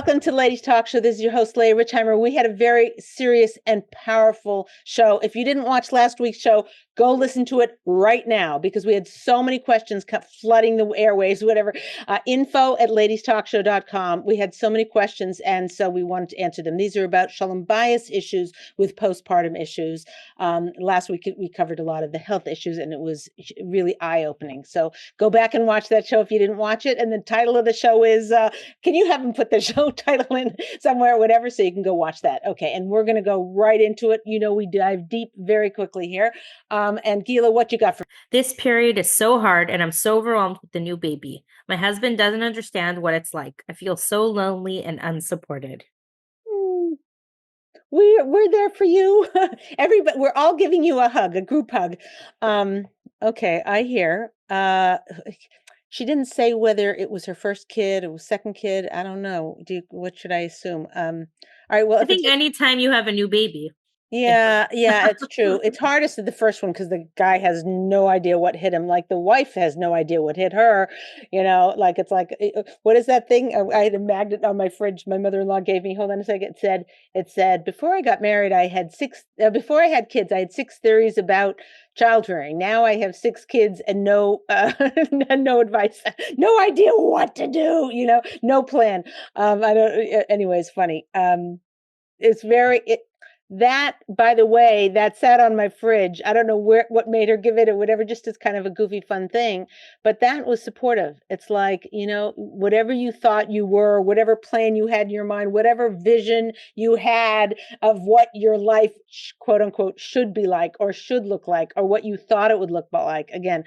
Welcome to Ladies Talk Show. This is your host, Leah Richeimer. We had a very serious and powerful show. If you didn't watch last week's show, go listen to it right now because we had so many questions flooding the airwaves, whatever. Info@ladiestalkshow.com. We had so many questions, and so we wanted to answer them. These are about shalom bias issues with postpartum issues. Last week, we covered a lot of the health issues, and it was really eye-opening. So go back and watch that show if you didn't watch it. And the title of the show is, can you have them put the show title in somewhere, whatever, so you can go watch that. Okay, and we're going to go right into it. You know, we dive deep very quickly here. And Gila, what you got for This period is so hard and I'm so overwhelmed with the new baby. My husband doesn't understand what it's like. I feel so lonely and unsupported. We're there for you. Everybody, we're all giving you a hug, a group hug. Okay, I hear. She didn't say whether it was her first kid, it was second kid. I don't know. What should I assume? All right, well, I if it's think anytime you have a new baby. yeah, it's true. It's hardest at the first one because the guy has no idea what hit him. Like the wife has no idea what hit her. Like it's like, what is that thing? I had a magnet on my fridge. My mother-in-law gave me. Hold on a second. It said before I got married, I had before I had kids, I had 6 theories about child rearing. Now I have 6 kids and no, no advice, no idea what to do. No plan. I don't. Anyways, funny. It's very. That, by the way, that sat on my fridge. I don't know what made her give it or whatever, just as kind of a goofy, fun thing. But that was supportive. It's like, whatever you thought you were, whatever plan you had in your mind, whatever vision you had of what your life, quote unquote, should be like or should look like, or what you thought it would look like. Again,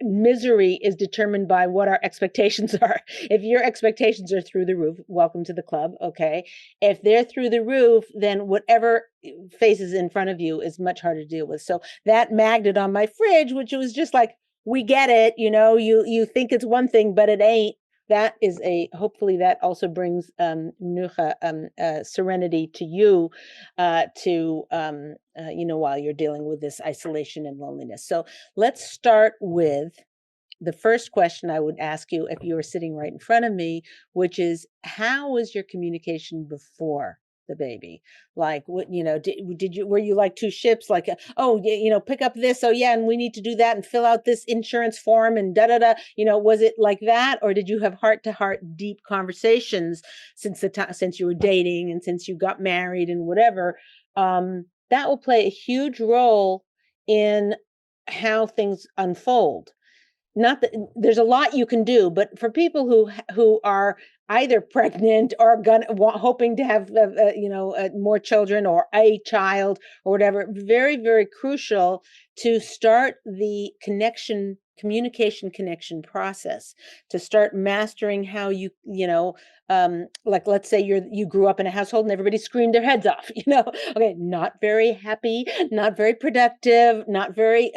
misery is determined by what our expectations are. If your expectations are through the roof, welcome to the club. Okay. If they're through the roof, then whatever faces in front of you is much harder to deal with. So that magnet on my fridge, which was just like, we get it, you think it's one thing, but it ain't. That is hopefully that also brings menucha, serenity to you, while you're dealing with this isolation and loneliness. So let's start with the first question I would ask you if you were sitting right in front of me, which is, how was your communication before the baby? Like, what, were you like 2 ships? Like, pick up this. Oh yeah. And we need to do that and fill out this insurance form and da, da, da, was it like that? Or did you have heart to heart, deep conversations since you were dating and since you got married and whatever? That will play a huge role in how things unfold. Not that there's a lot you can do, but for people who are either pregnant or hoping to have more children or a child or whatever, very, very crucial to start the communication connection process, to start mastering how like, let's say you grew up in a household and everybody screamed their heads off, okay, not very happy, not very productive, not very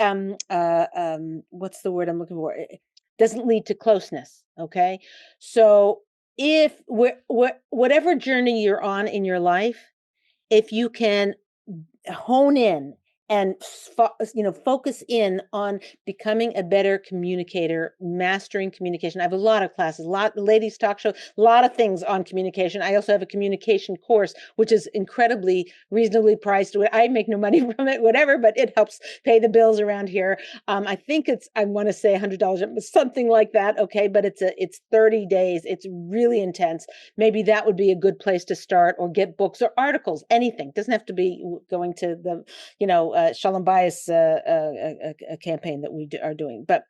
what's the word I'm looking for? It doesn't lead to closeness. Okay, so if whatever journey you're on in your life, if you can hone in and focus in on becoming a better communicator, mastering communication. I have a lot of classes, ladies talk show, a lot of things on communication. I also have a communication course, which is incredibly reasonably priced. I make no money from it, whatever, but it helps pay the bills around here. I think I want to say $100, something like that. Okay, but it's 30 days. It's really intense. Maybe that would be a good place to start, or get books or articles, anything. It doesn't have to be going to the, shalom bias campaign that we are doing, but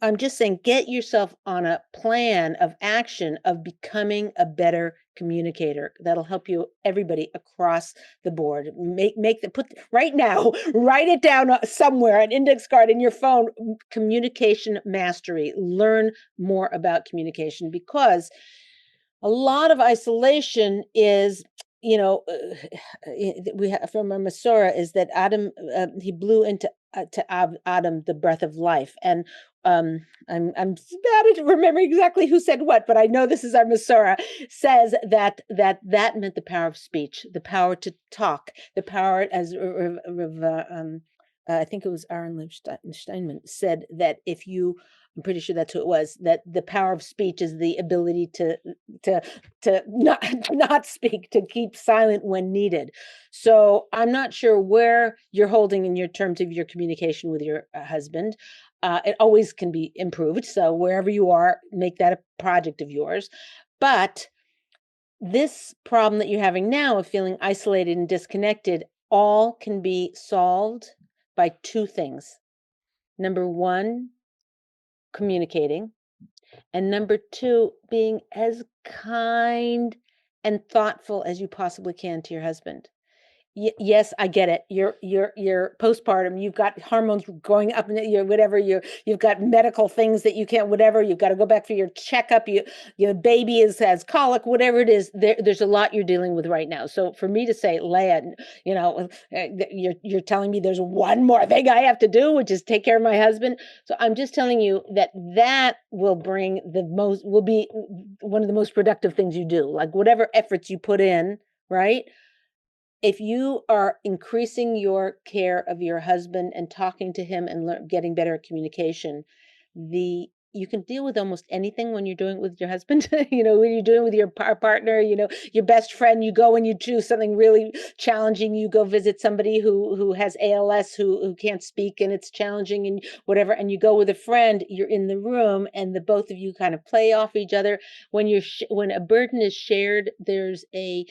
I'm just saying, get yourself on a plan of action of becoming a better communicator. That'll help you, everybody across the board. Right now, write it down somewhere, an index card in your phone. Communication mastery. Learn more about communication, because a lot of isolation is, we have from our Masorah, is that Adam, he blew into to Adam the breath of life, and I'm bad at remembering exactly who said what, but I know this is our Masorah, says that meant the power of speech, the power to talk, the power, as I think it was Aaron Steinman said that if you, I'm pretty sure that's who it was, that the power of speech is the ability to not not speak, to keep silent when needed. So I'm not sure where you're holding in your terms of your communication with your husband. It always can be improved. So wherever you are, make that a project of yours. But this problem that you're having now of feeling isolated and disconnected all can be solved by two things. Number one, communicating. And number two, being as kind and thoughtful as you possibly can to your husband. Yes, I get it. You're postpartum. You've got hormones going up, and you're whatever. You've got medical things that you can't. Whatever, you've got to go back for your checkup. Your baby has colic. Whatever it is, there's a lot you're dealing with right now. So for me to say, Leah, you're telling me there's one more thing I have to do, which is take care of my husband. So I'm just telling you that will be one of the most productive things you do. Like whatever efforts you put in, right? If you are increasing your care of your husband and talking to him and getting better communication, you can deal with almost anything when you're doing it with your husband. When you're doing it with your partner, your best friend, you go and you choose something really challenging. You go visit somebody who has ALS, who can't speak, and it's challenging and whatever. And you go with a friend. You're in the room, and the both of you kind of play off each other. When a burden is shared, there's a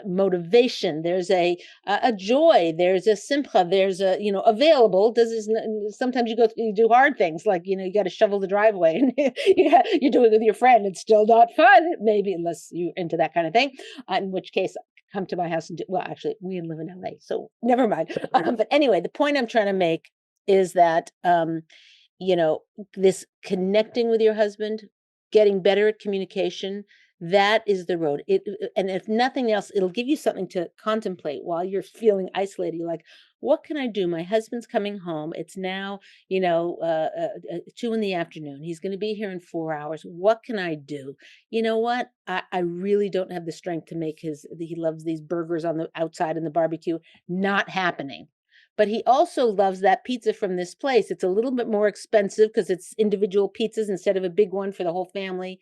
motivation, there's a joy, there's a simcha, there's a available. Sometimes you do hard things, like you got to shovel the driveway, and you're doing it with your friend. It's still not fun, maybe, unless you're into that kind of thing, in which case come to my house and well, actually, we live in LA, so never mind. But anyway, the point I'm trying to make is that this connecting with your husband, getting better at communication, that is the road. And if nothing else, it'll give you something to contemplate while you're feeling isolated. You're like, what can I do? My husband's coming home. It's now, 2 PM. He's going to be here in 4 hours. What can I do? You know what? I really don't have the strength to make he loves these burgers on the outside in the barbecue. Not happening. But he also loves that pizza from this place. It's a little bit more expensive because it's individual pizzas instead of a big one for the whole family.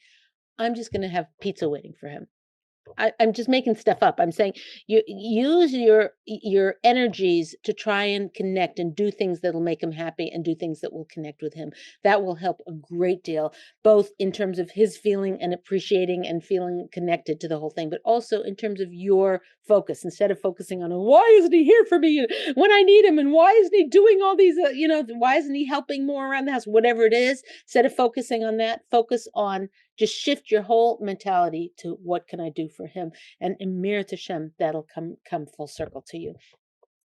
I'm just going to have pizza waiting for him. I'm just making stuff up. I'm saying you use your energies to try and connect and do things that'll make him happy and do things that will connect with him. That will help a great deal, both in terms of his feeling and appreciating and feeling connected to the whole thing, but also in terms of your focus. Instead of focusing on why isn't he here for me when I need him, and why isn't he doing all these, why isn't he helping more around the house, whatever it is. Instead of focusing on that, focus on, just shift your whole mentality to what can I do for him, and in Mirat Hashem, that'll come full circle to you.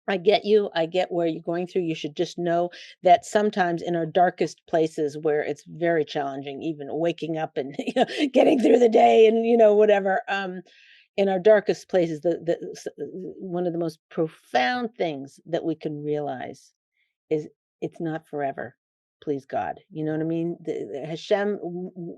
I get you. I get where you're going through. You should just know that sometimes in our darkest places, where it's very challenging, even waking up and getting through the day and whatever. In our darkest places, one of the most profound things that we can realize is it's not forever. Please God, you know what I mean? The Hashem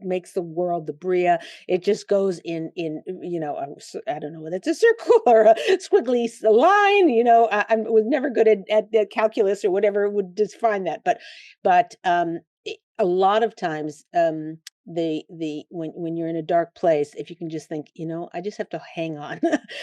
makes the world, the Bria. It just goes in I don't know whether it's a circle or a squiggly line. I was never good at calculus or whatever would define that, but a lot of times, when you're in a dark place, if you can just think, I just have to hang on.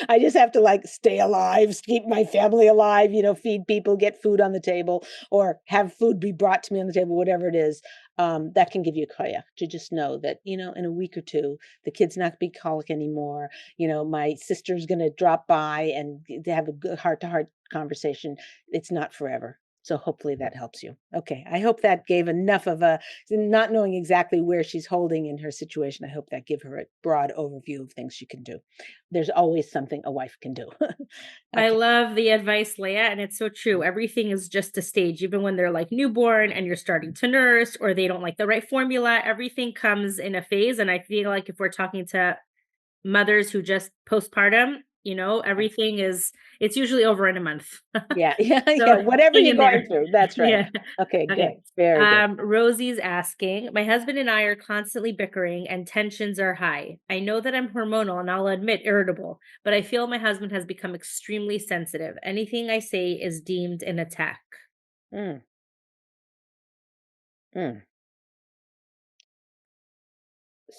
I just have to stay alive, keep my family alive, feed people, get food on the table, or have food be brought to me on the table, whatever it is. That can give you a koyach to just know that, in a week or two, the kid's not going to be colic anymore. My sister's going to drop by and to have a good heart-to-heart conversation. It's not forever. So hopefully that helps you. Okay. I hope that gave enough of not knowing exactly where she's holding in her situation. I hope that gave her a broad overview of things she can do. There's always something a wife can do. I Okay. love the advice, Leah, and it's so true. Everything is just a stage, even when they're newborn and you're starting to nurse or they don't like the right formula. Everything comes in a phase. And I feel like if we're talking to mothers who just postpartum, Everything it's usually over in a month. Yeah, yeah, So yeah. Whatever hang you're in going there. through, that's right. Yeah. Okay, good. Okay. Very good. Rosie's asking, my husband and I are constantly bickering and tensions are high. I know that I'm hormonal and I'll admit irritable, but I feel my husband has become extremely sensitive. Anything I say is deemed an attack. Mm, mm.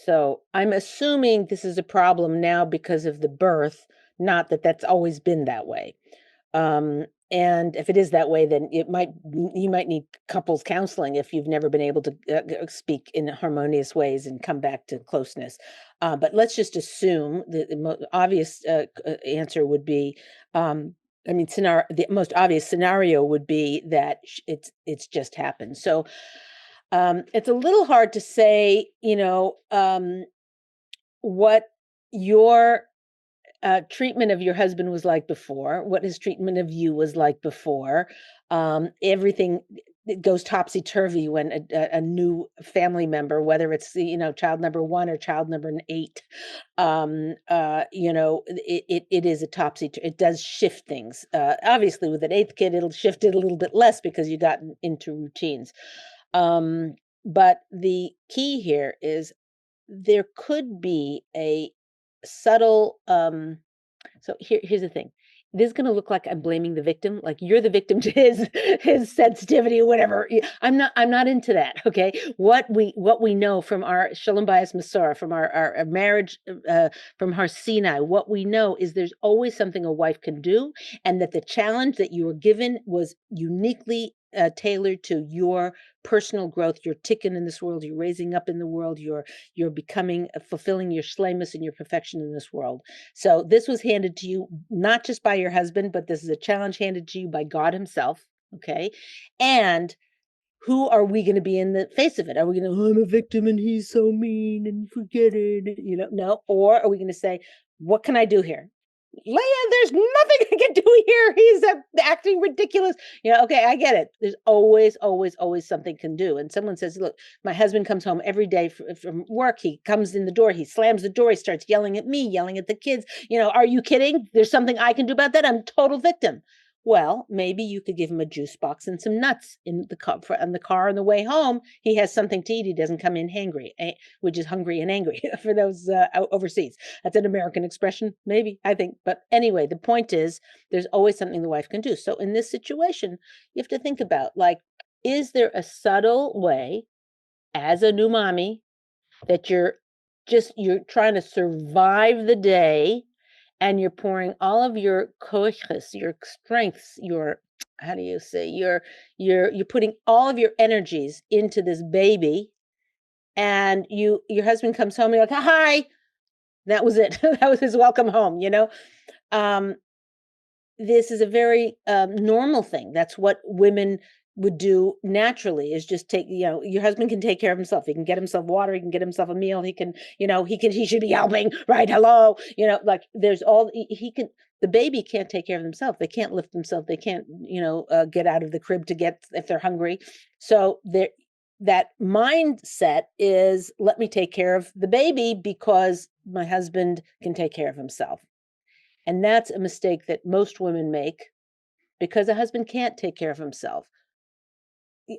So I'm assuming this is a problem now because of the birth, not that that's always been that way. And if it is that way, then you might need couples counseling if you've never been able to speak in harmonious ways and come back to closeness. But let's just assume the obvious answer would be, the most obvious scenario would be that it's just happened. So it's a little hard to say, what your treatment of your husband was like before, what his treatment of you was like before. Everything it goes topsy turvy when a new family member, whether it's child number one or child number eight, it is a topsy. It does shift things. Obviously, with an eighth kid, it'll shift it a little bit less because you got into routines. Um, but the key here is there could be a subtle here's the thing. This is going to look like I'm blaming the victim, like you're the victim to his sensitivity or whatever. I'm not into that. Okay, what we know from our Shalom Bayis Masorah, from our marriage, from Har Sinai, what we know is there's always something a wife can do, and that the challenge that you were given was uniquely tailored to your personal growth. You're ticking in this world. You're raising up in the world. You're becoming fulfilling your shleimus and your perfection in this world. So this was handed to you not just by your husband, but this is a challenge handed to you by God himself. Okay. And who are we going to be in the face of it? Are we going to, I'm a victim and he's so mean and forget it? No. Or are we going to say, what can I do here? Leah, there's nothing I can do here. He's acting ridiculous. Okay, I get it. There's always, always, always something can do. And someone says, look, my husband comes home every day from work. He comes in the door. He slams the door. He starts yelling at me, yelling at the kids. Are you kidding? There's something I can do about that. I'm total victim. Well, maybe you could give him a juice box and some nuts in the car on the way home. He has something to eat. He doesn't come in hangry, which is hungry and angry for those overseas. That's an American expression, maybe, I think. But anyway, the point is there's always something the wife can do. So in this situation, you have to think about, like, is there a subtle way as a new mommy that you're trying to survive the day, and you're pouring all of your koiches, your strengths, your, how do you say, you're putting all of your energies into this baby, and your husband comes home and you're like, hi, that was it. That was his welcome home. Um, this is a very normal thing. That's what women would do naturally, is just take, your husband can take care of himself. He can get himself water. He can get himself a meal. He should be helping, right? Hello. Like there's he can, the baby can't take care of themselves. They can't lift themselves. They can't, get out of the crib to get, if they're hungry. So that mindset is, let me take care of the baby because my husband can take care of himself. And that's a mistake that most women make, because a husband can't take care of himself.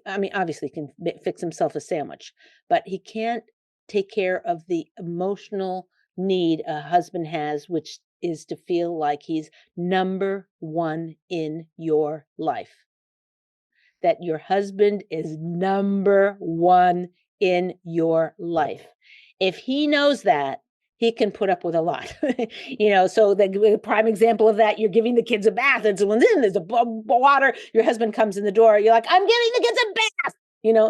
I mean, obviously, he can fix himself a sandwich, but he can't take care of the emotional need a husband has, which is to feel like he's number one in your life. That your husband is number one in your life. If he knows that, he can put up with a lot. So the prime example of that, you're giving the kids a bath, and someone's in, there's a water, your husband comes in the door, you're like, I'm giving the kids a bath,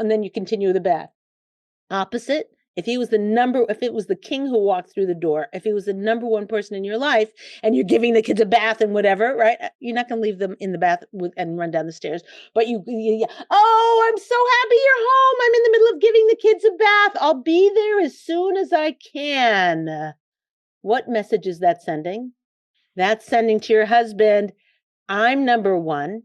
and then you continue the bath. Opposite, if it was the king who walked through the door, if he was the number one person in your life, and you're giving the kids a bath and whatever, right? You're not going to leave them in the bath and run down the stairs. But oh, I'm so happy you're home. I'm in the middle of giving the kids a bath. I'll be there as soon as I can. What message is that sending? That's sending to your husband, I'm number one.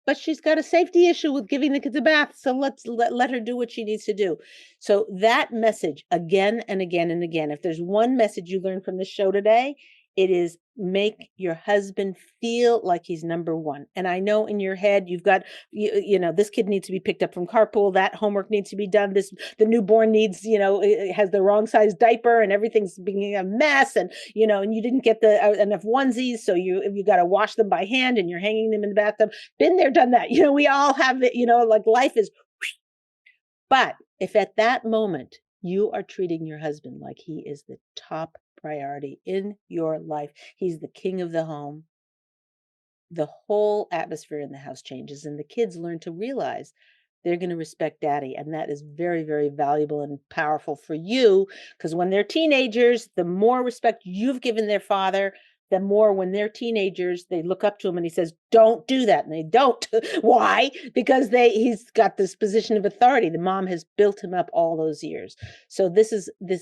But she's got a safety issue with giving the kids a bath. So let her do what she needs to do. So that message, again and again and again, if there's one message you learned from this show today, It is make your husband feel like he's number one. And I know in your head you've got this kid needs to be picked up from carpool, that homework needs to be done, this the newborn needs, it has the wrong size diaper and everything's being a mess, and and you didn't get the enough onesies, so you got to wash them by hand and you're hanging them in the bathtub. Been there, done that. We all have it, like life is. But if at that moment you are treating your husband like he is the top priority in your life, he's the king of the home, the whole atmosphere in the house changes, and the kids learn to realize they're going to respect daddy. And that is very, very valuable and powerful for you, because when they're teenagers, the more respect you've given their father, the more when they're teenagers, they look up to him and he says, don't do that. And they don't. Why? Because he's got this position of authority. The mom has built him up all those years. So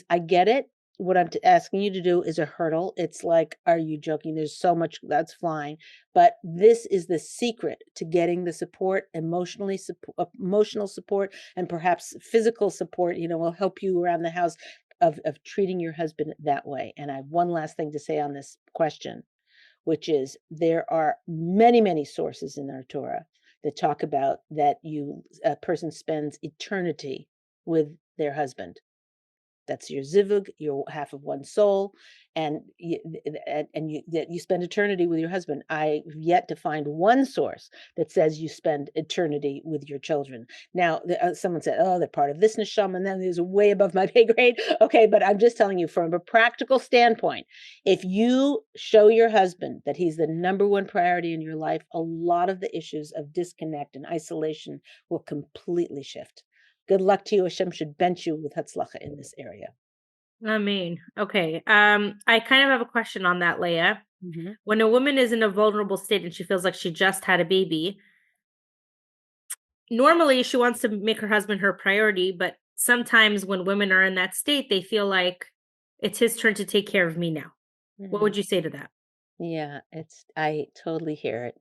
I get it. What I'm asking you to do is a hurdle. It's like, are you joking? There's so much that's flying. But this is the secret to getting the support, emotional support, and perhaps physical support, will help you around the house, of treating your husband that way. And I have one last thing to say on this question, which is there are many, many sources in our Torah that talk about that a person spends eternity with their husband. That's your zivug, your half of one soul, and you spend eternity with your husband. I've yet to find one source that says you spend eternity with your children. Now, someone said, "Oh, they're part of this neshama," and then there's way above my pay grade. Okay, but I'm just telling you from a practical standpoint, if you show your husband that he's the number one priority in your life, a lot of the issues of disconnect and isolation will completely shift. Good luck to you. Hashem should bench you with Hatzlacha in this area. I mean, okay. I kind of have a question on that, Leah. Mm-hmm. When a woman is in a vulnerable state and she feels like she just had a baby, normally she wants to make her husband her priority, but sometimes when women are in that state, they feel like it's his turn to take care of me now. Mm-hmm. What would you say to that? Yeah, I totally hear it.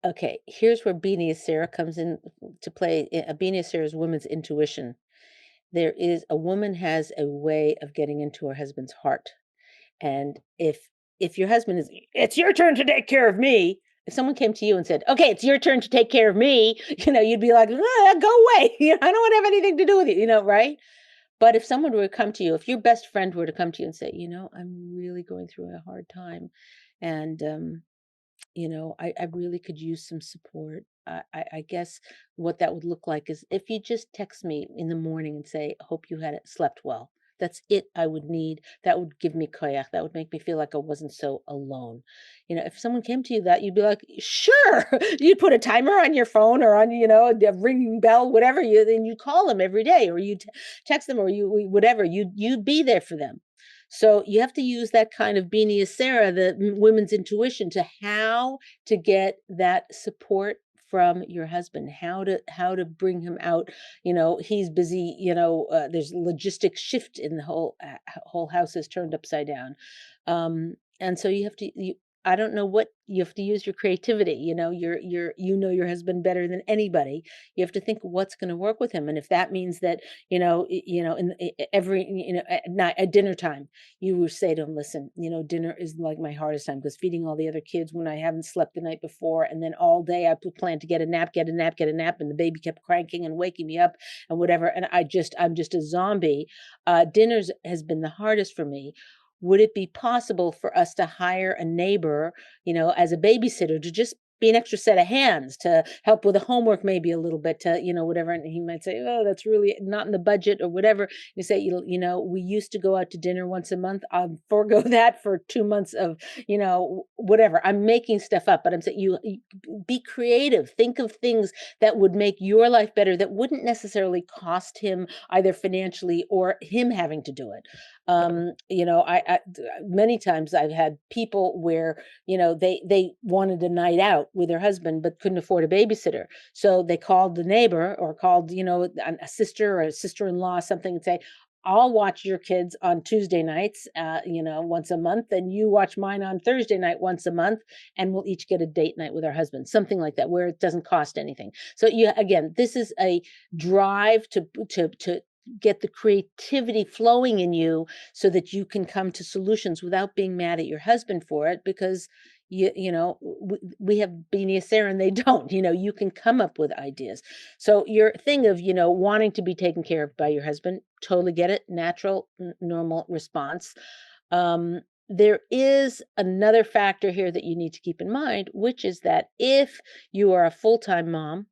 Okay, here's where Bini Sarah comes in to play. Bini Sarah's woman's intuition. A woman has a way of getting into her husband's heart. And if your husband is, it's your turn to take care of me. If someone came to you and said, okay, it's your turn to take care of me, you'd be like, go away. I don't want to have anything to do with you, right? But if someone were to come to you, if your best friend were to come to you and say, I'm really going through a hard time, and I really could use some support. I guess what that would look like is if you just text me in the morning and say, hope you slept well. That's it I would need. That would give me koyach. That would make me feel like I wasn't so alone. If someone came to you that, you'd be like, sure. You'd put a timer on your phone or on, a ringing bell, whatever then you call them every day, or you text them, or whatever. You'd be there for them. So you have to use that kind of Bini Sarah, the women's intuition, to how to get that support from your husband, how to bring him out. He's busy. There's logistic shift in the whole house is turned upside down, and so you have to. I don't know what you have to use your creativity. Your husband better than anybody. You have to think what's going to work with him, and if that means that in every at night at dinner time, you will say to him, listen, dinner is like my hardest time, because feeding all the other kids when I haven't slept the night before, and then all day I plan to get a nap, and the baby kept cranking and waking me up and whatever, and I'm just a zombie. Dinners has been the hardest for me. Would it be possible for us to hire a neighbor, as a babysitter, to just be an extra set of hands to help with the homework, maybe a little bit, to, whatever. And he might say, oh, that's really not in the budget or whatever. You say, we used to go out to dinner once a month. I'll forego that for 2 months of, whatever. I'm making stuff up, but I'm saying you be creative. Think of things that would make your life better, that wouldn't necessarily cost him either financially or him having to do it. I many times I've had people where, they wanted a night out with their husband, but couldn't afford a babysitter. So they called the neighbor, or called, a sister or a sister-in-law, something, and say, I'll watch your kids on Tuesday nights, once a month, and you watch mine on Thursday night once a month, and we'll each get a date night with our husband, something like that, where it doesn't cost anything. So again, this is a drive to get the creativity flowing in you so that you can come to solutions without being mad at your husband for it, because we have Beanie Sarah and they don't. You can come up with ideas. So your thing of wanting to be taken care of by your husband, totally get it. Natural, normal response. um there is another factor here that you need to keep in mind, which is that if you are a full-time mom,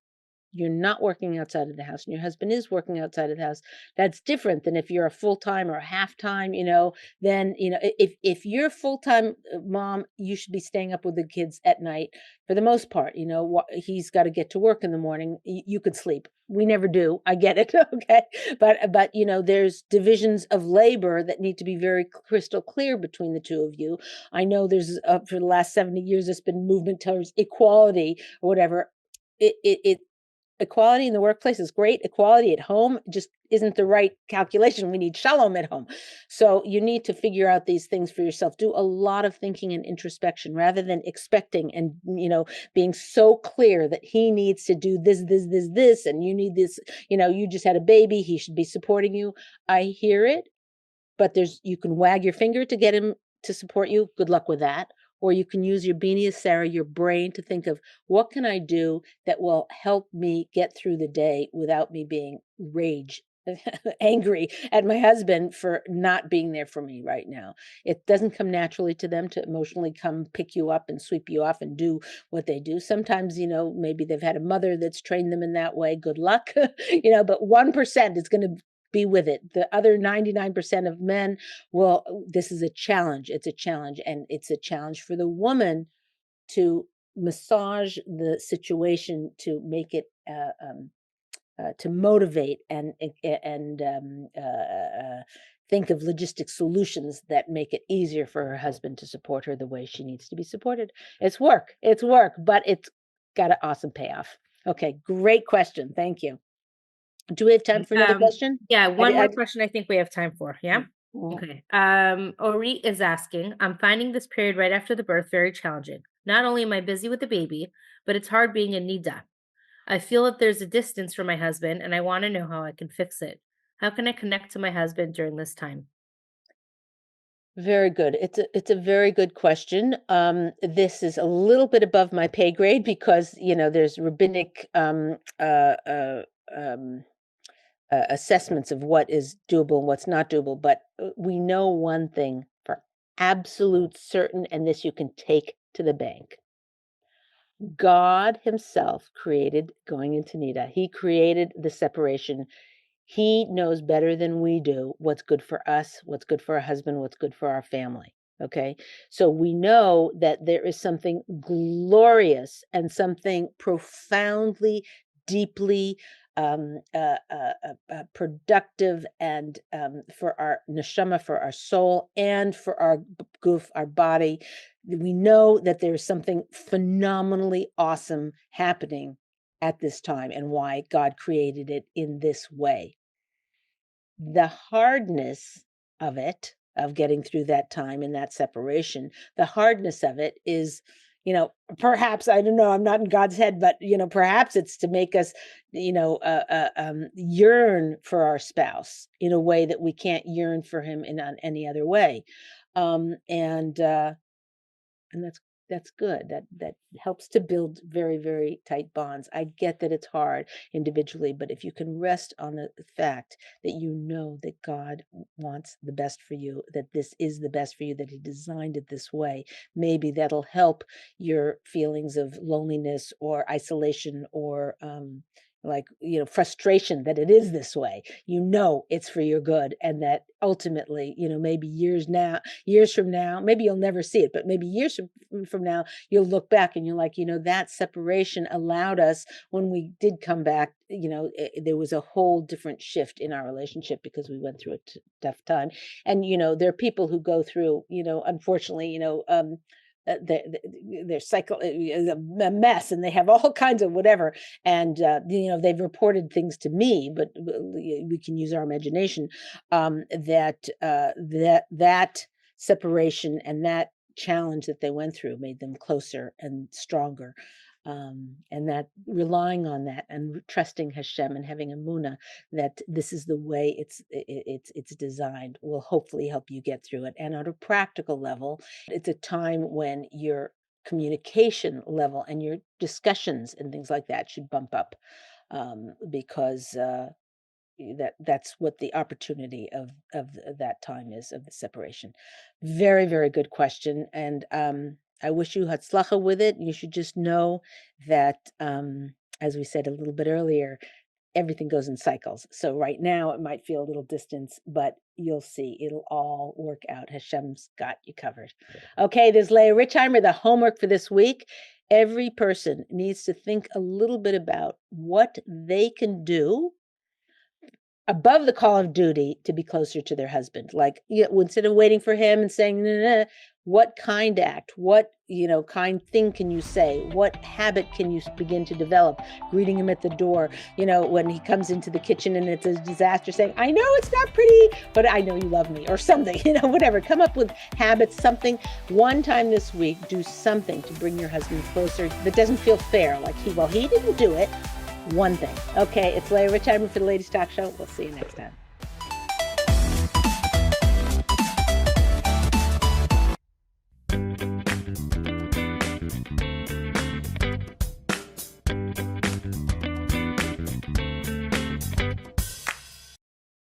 you're not working outside of the house and your husband is working outside of the house, that's different than if you're a full-time or a half-time. Then if you're a full-time mom, you should be staying up with the kids at night for the most part. He's got to get to work in the morning. You could sleep. We never do. I get it. Okay. But there's divisions of labor that need to be very crystal clear between the two of you. I know there's for the last 70 years there's been movement towards equality or whatever. It Equality in the workplace is great. Equality at home just isn't the right calculation. We need shalom at home. So you need to figure out these things for yourself. Do a lot of thinking and introspection rather than expecting and, being so clear that he needs to do this, and you need this. You just had a baby. He should be supporting you. I hear it, but you can wag your finger to get him to support you. Good luck with that. Or you can use your Beanie as Sarah, your brain, to think of what can I do that will help me get through the day without me being angry at my husband for not being there for me right now. It doesn't come naturally to them to emotionally come pick you up and sweep you off and do what they do. Sometimes, maybe they've had a mother that's trained them in that way. Good luck. But 1% is going to be with it. The other 99% of men, well, this is a challenge. It's a challenge. And it's a challenge for the woman to massage the situation to make it, to motivate and think of logistic solutions that make it easier for her husband to support her the way she needs to be supported. It's work, but it's got an awesome payoff. Okay, great question. Thank you. Do we have time for another question? Yeah, one I more question I think we have time for. Yeah. Mhm. Okay. Ori is asking, I'm finding this period right after the birth very challenging. Not only am I busy with the baby, but it's hard being in niddah. I feel that there's a distance from my husband and I want to know how I can fix it. How can I connect to my husband during this time? Very good. It's a very good question. This is a little bit above my pay grade because there's rabbinic assessments of what is doable and what's not doable. But we know one thing for absolute certain, and this you can take to the bank. God Himself created going into niddah. He created the separation. He knows better than we do what's good for us, what's good for our husband, what's good for our family. Okay. So we know that there is something glorious and something profoundly, deeply productive and for our neshama, for our soul, and for our goof, our body. We know that there's something phenomenally awesome happening at this time and why God created it in this way. The hardness of it, of getting through that time and that separation, the hardness of it is, perhaps, I don't know, I'm not in God's head, but, perhaps it's to make us, yearn for our spouse in a way that we can't yearn for him in any other way. And that's good. That helps to build very, very tight bonds. I get that it's hard individually, but if you can rest on the fact that you know that God wants the best for you, that this is the best for you, that He designed it this way, maybe that'll help your feelings of loneliness or isolation or frustration that it is this way. It's for your good, and that ultimately, maybe years from now, maybe you'll never see it, but maybe years from now, you'll look back and you're like, that separation allowed us, when we did come back, there was a whole different shift in our relationship because we went through a tough time. And, there are people who go through, unfortunately, their cycle is a mess and they have all kinds of whatever. And, they've reported things to me, but we can use our imagination, that separation and that challenge that they went through made them closer and stronger. And that relying on that and trusting Hashem and having Emunah that this is the way it's designed will hopefully help you get through it. And on a practical level, it's a time when your communication level and your discussions and things like that should bump up, because that's what the opportunity of that time is, of the separation. Very, very good question. And I wish you hatzlacha with it. You should just know that, as we said a little bit earlier, everything goes in cycles. So right now it might feel a little distance, but you'll see it'll all work out. Hashem's got you covered. Okay, there's Leah Richeimer, the homework for this week. Every person needs to think a little bit about what they can do above the call of duty to be closer to their husband. Like, instead of waiting for him and saying, nah, nah, nah, what kind act, what, kind thing can you say? What habit can you begin to develop? Greeting him at the door, when he comes into the kitchen and it's a disaster, saying, I know it's not pretty, but I know you love me, or something, whatever. Come up with habits, something. One time this week, do something to bring your husband closer that doesn't feel fair. Like, he didn't do it. One thing. Okay, it's Leah Richeimer for the Ladies Talk Show. We'll see you next time.